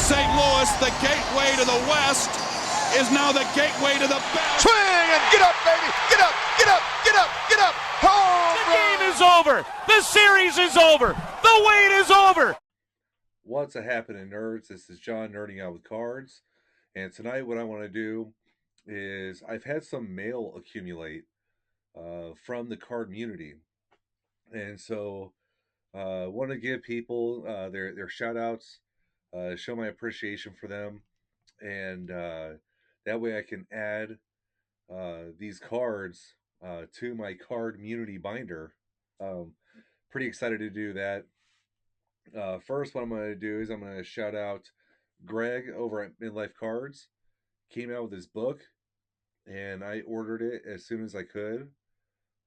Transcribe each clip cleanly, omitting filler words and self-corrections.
St. Louis, the gateway to the West, is now the gateway to the best. Swing and get up, baby! Get up! Get up! Get up! Get up! Home The game is over. The series is over. The wait is over. What's happening, nerds? This is John nerding out with cards, and tonight what I want to do is I've had some mail accumulate from the Cardmunity, and so want to give people their shout outs, show my appreciation for them, and that way I can add these cards to my Cardmunity Binder. Pretty excited to do that. First, what I'm going to do is I'm going to shout out Graig over at Midlife Cards. Came out with his book, and I ordered it as soon as I could.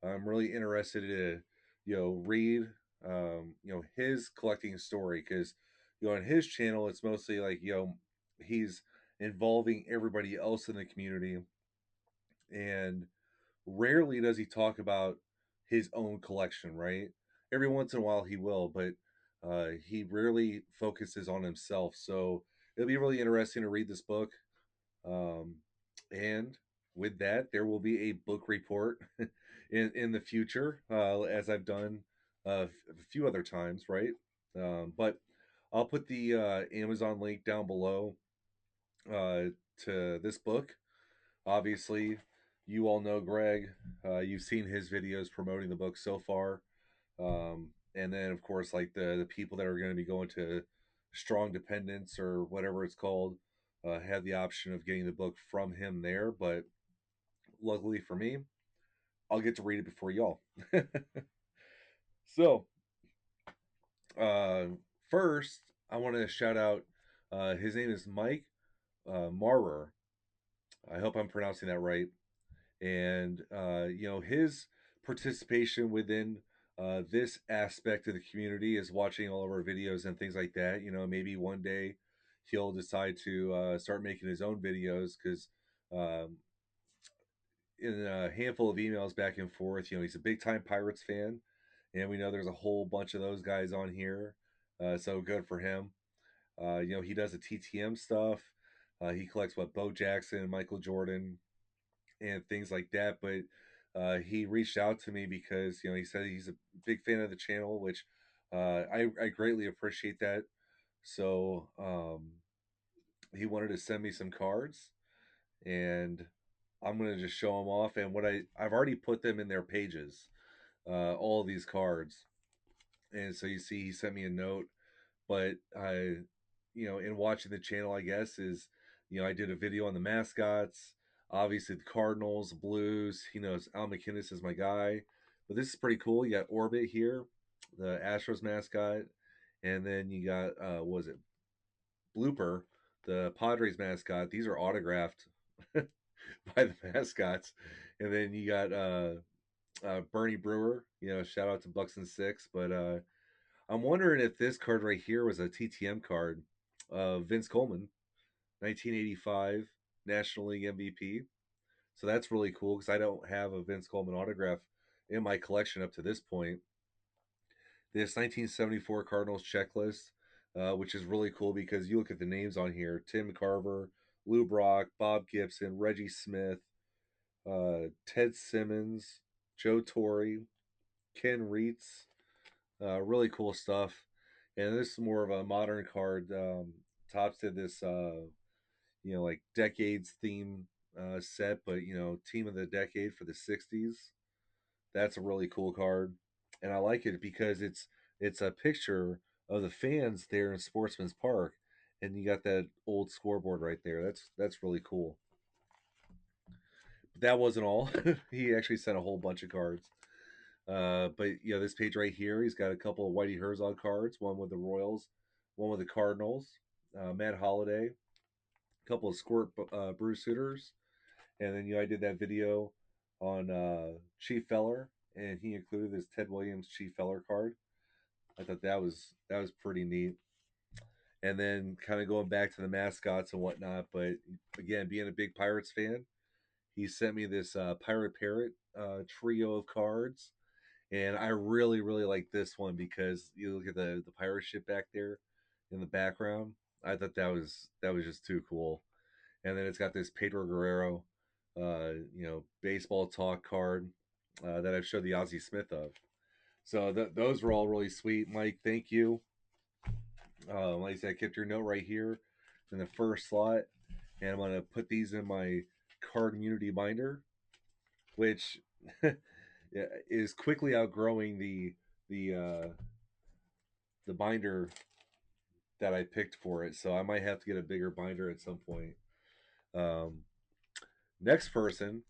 I'm really interested to, read, his collecting story, because, on his channel, it's mostly like, he's involving everybody else in the community, and rarely does he talk about his own collection, right? Every once in a while he will, but he rarely focuses on himself. So it'll be really interesting to read this book. And with that, there will be a book report in the future, as I've done a few other times, right? But I'll put the Amazon link down below to this book. Obviously, you all know Graig. You've seen his videos promoting the book so far. And then, of course, like the people that are going to be going to Strong Dependence or whatever it's called, have the option of getting the book from him there. But luckily for me, I'll get to read it before y'all. So, first, I want to shout out, his name is Mike Maurer. I hope I'm pronouncing that right. And, his participation within this aspect of the community is watching all of our videos and things like that. Maybe one day he'll decide to start making his own videos, because in a handful of emails back and forth, he's a big time Pirates fan, and we know there's a whole bunch of those guys on here. So good for him. He does the TTM stuff. He collects Bo Jackson, Michael Jordan, and things like that. But he reached out to me because he said he's a big fan of the channel, which I greatly appreciate that. So he wanted to send me some cards, and I'm gonna just show them off. And I've already put them in their pages, all of these cards. And so you see, he sent me a note. But I, in watching the channel, I guess is, I did a video on the mascots. Obviously, the Cardinals, the Blues. He knows Al McInnes is my guy. But this is pretty cool. You got Orbit here, the Astros mascot. And then you got, what was it? Blooper, the Padres mascot. These are autographed by the mascots. And then you got Bernie Brewer. Shout out to Bucks and Six. But I'm wondering if this card right here was a TTM card of Vince Coleman, 1985 National League MVP. So that's really cool, because I don't have a Vince Coleman autograph in my collection up to this point. This 1974 Cardinals checklist, which is really cool because you look at the names on here: Tim Carver, Lou Brock, Bob Gibson, Reggie Smith, Ted Simmons, Joe Torre, Ken Reitz. Really cool stuff. And this is more of a modern card. Topps did this, like decades theme set, but team of the decade for the 60s. That's a really cool card, and I like it because it's a picture of the fans there in Sportsman's Park, and you got that old scoreboard right there. That's really cool. But that wasn't all. He actually sent a whole bunch of cards. But this page right here, he's got a couple of Whitey Herzog cards, one with the Royals, one with the Cardinals, Matt Holliday, a couple of Squirt Bruce Suitors, and then I did that video on Chief Feller, and he included this Ted Williams Chief Feller card. I thought that was pretty neat. And then kind of going back to the mascots and whatnot, but again, being a big Pirates fan, he sent me this Pirate Parrot trio of cards. And I really, really like this one because you look at the pirate ship back there in the background. I thought that was just too cool. And then it's got this Pedro Guerrero, baseball talk card that I've showed the Ozzie Smith of. So those were all really sweet, Mike. Thank you. Like I said, I kept your note right here in the first slot, and I'm gonna put these in my Cardmunity Binder, which is quickly outgrowing the uh, the binder that I picked for it. So I might have to get a bigger binder at some point. Um, Next person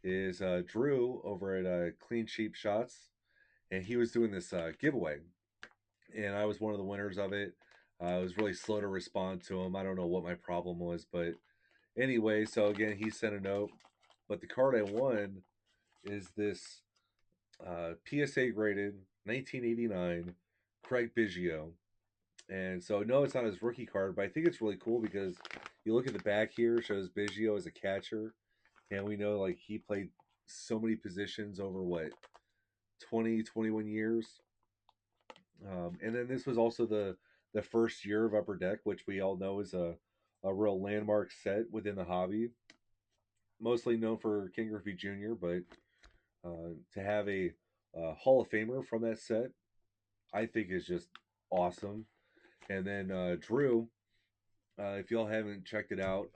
is Drew over at Clean Cheap Shots, and he was doing this giveaway, and I was one of the winners of it. I was really slow to respond to him. I don't know what my problem was, but anyway, so again, he sent a note. But the card I won is this PSA graded 1989 Craig Biggio. And so, no, it's not his rookie card, but I think it's really cool because you look at the back here, it shows Biggio as a catcher. And we know, like, he played so many positions over, 20, 21 years. And then this was also the first year of Upper Deck, which we all know is a real landmark set within the hobby. Mostly known for King Griffey Jr., but to have a Hall of Famer from that set, I think is just awesome. And then Drew, if y'all haven't checked it out,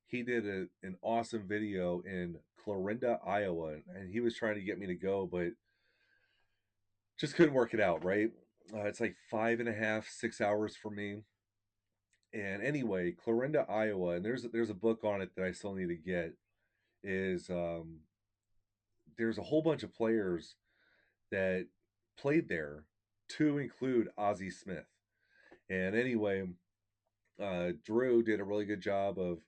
he did an awesome video in Clarinda, Iowa, and he was trying to get me to go, but just couldn't work it out, right? It's like 5.5, 6 hours for me. And anyway, Clarinda, Iowa, and there's a book on it that I still need to get. Is there's a whole bunch of players that played there, to include Ozzie Smith. And anyway, Drew did a really good job of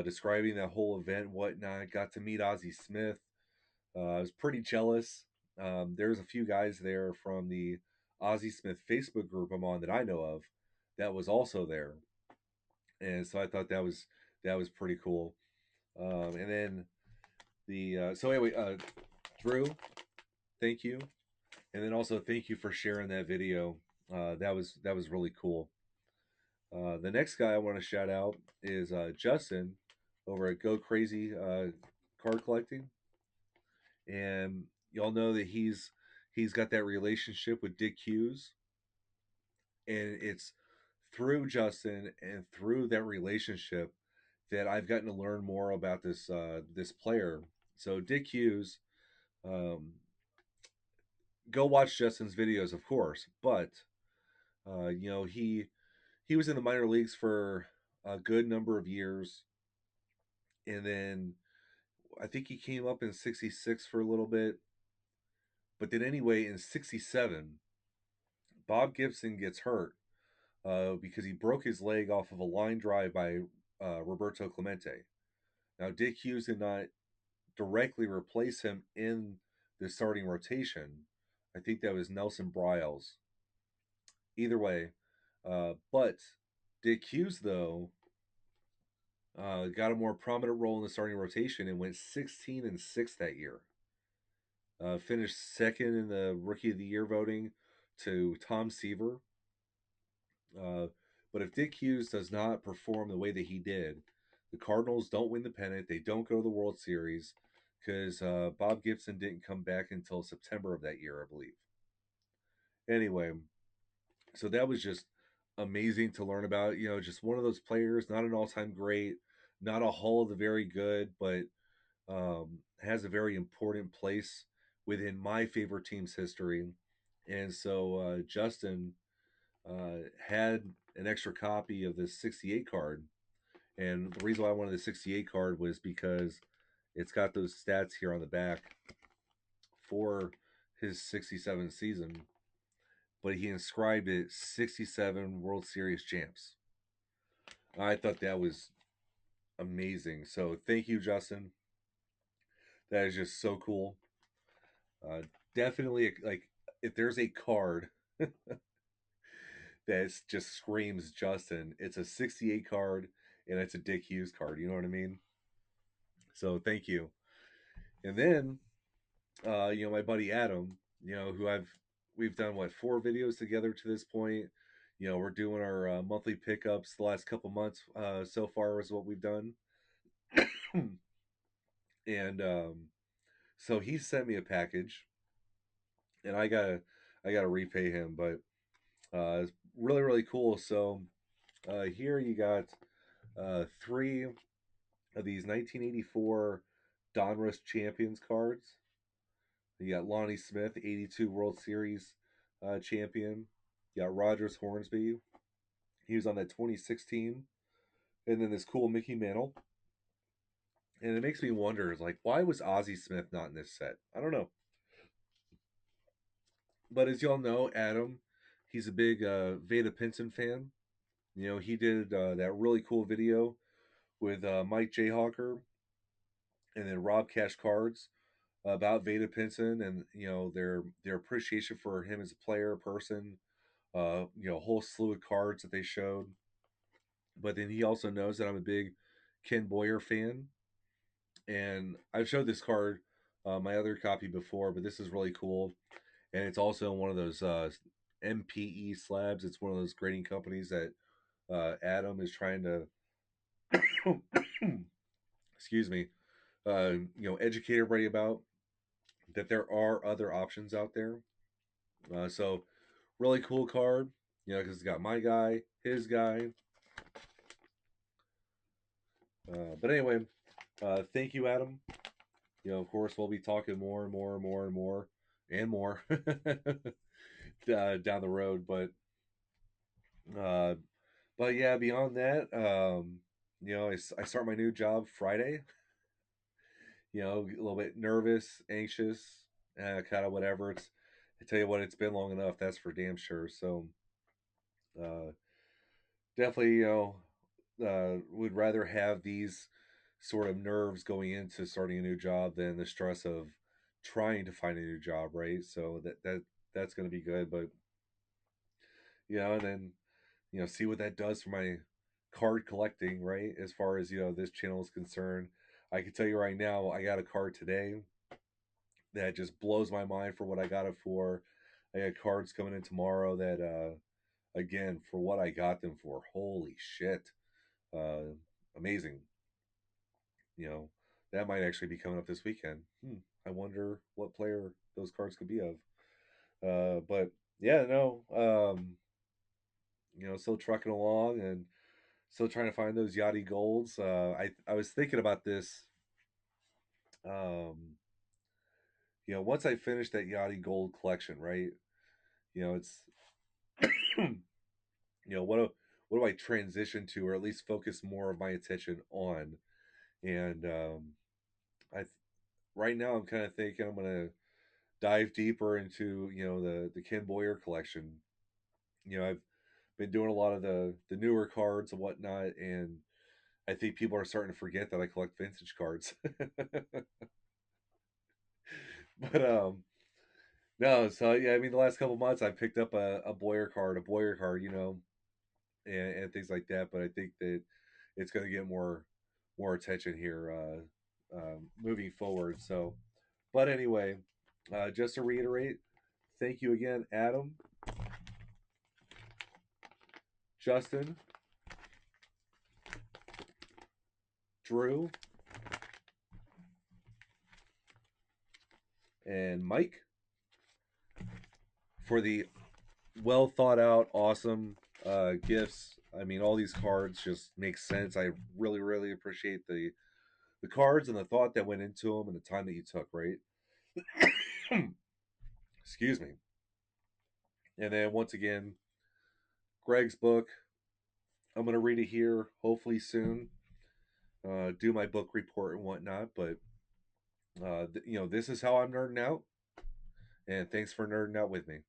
describing that whole event and whatnot. Got to meet Ozzie Smith. I was pretty jealous. There's a few guys there from the Ozzie Smith Facebook group I'm on that I know of that was also there, and so I thought that was pretty cool. And then so anyway, Drew, thank you, and then also thank you for sharing that video. That was really cool. The next guy I want to shout out is Justin over at Go Crazy Card Collecting, and y'all know that he's got that relationship with Dick Hughes, and it's through Justin and through that relationship that I've gotten to learn more about this player. So Dick Hughes, um, go watch Justin's videos, of course, but he was in the minor leagues for a good number of years, and then I think he came up in '66 for a little bit. But then anyway, in '67, Bob Gibson gets hurt because he broke his leg off of a line drive by Roberto Clemente. Now, Dick Hughes did not directly replace him in the starting rotation. I think that was Nelson Briles. Either way, but Dick Hughes, though, got a more prominent role in the starting rotation and went 16-6 that year. Finished second in the Rookie of the Year voting to Tom Seaver. But if Dick Hughes does not perform the way that he did, the Cardinals don't win the pennant. They don't go to the World Series because Bob Gibson didn't come back until September of that year, I believe. Anyway, so that was just amazing to learn about. Just one of those players, not an all-time great, not a Hall of the Very Good, but has a very important place within my favorite team's history. And so Justin had an extra copy of this 68 card. And the reason why I wanted the 68 card was because it's got those stats here on the back for his 67 season. But he inscribed it 67 World Series champs. I thought that was amazing. So thank you, Justin. That is just so cool. Definitely, like, if there's a card that just screams Justin, it's a 68 card and it's a Dick Hughes card. You know what I mean? So thank you. And then, my buddy Adam, who we've done 4 videos together to this point. we're doing our monthly pickups the last couple months so far is what we've done. And so he sent me a package, and I gotta repay him, but it's really really cool. So here you got three of these 1984 Donruss Champions cards. You got Lonnie Smith, 82 World Series champion. You got Rogers Hornsby. He was on that 2016. And then this cool Mickey Mantle. And it makes me wonder, is like, why was Ozzie Smith not in this set? I don't know. But as y'all know, Adam, he's a big Veda Pinson fan. He did that really cool video with Mike Jayhawker and then Rob Cash Cards about Veda Pinson, and their appreciation for him as a player, person, a whole slew of cards that they showed. But then he also knows that I'm a big Ken Boyer fan, and I've showed this card, my other copy before, but this is really cool, and it's also one of those MPE slabs. It's one of those grading companies that Adam is trying to, excuse me, educate everybody about, that there are other options out there. So really cool card, because it's got my guy, his guy. But anyway, thank you, Adam. Of course, we'll be talking more and more and more and more and more down the road. Uh, but yeah, beyond that, I start my new job Friday. A little bit nervous, anxious, kind of whatever. I tell you what, it's been long enough. That's for damn sure. So, uh, definitely, would rather have these sort of nerves going into starting a new job than the stress of trying to find a new job, right? So that's going to be good. But and then see what that does for my card collecting, right? As far as this channel is concerned, I can tell you right now, I got a card today that just blows my mind for what I got it for. I got cards coming in tomorrow that again, for what I got them for, holy shit, uh amazing. you know that might actually be coming up this weekend. I wonder what player those cards could be of. But yeah, no, still trucking along and still trying to find those Yachty golds. I was thinking about this. um Once I finish that Yachty gold collection, right? It's what do I transition to, or at least focus more of my attention on? And I right now I'm kind of thinking I'm gonna dive deeper into the Ken Boyer collection. I've been doing a lot of the newer cards and whatnot, and I think people are starting to forget that I collect vintage cards. But no, so yeah, I mean the last couple months I picked up a Boyer card, and things like that. But I think that it's going to get more attention here moving forward. So, but anyway, just to reiterate, thank you again, Adam, Justin, Drew, and Mike for the well thought out, awesome gifts. I mean, all these cards just make sense. I really, really appreciate the cards and the thought that went into them and the time that you took. Right? Excuse me. And then once again, Greg's book. I'm gonna read it here, hopefully soon. Do my book report and whatnot. But this is how I'm nerding out. And thanks for nerding out with me.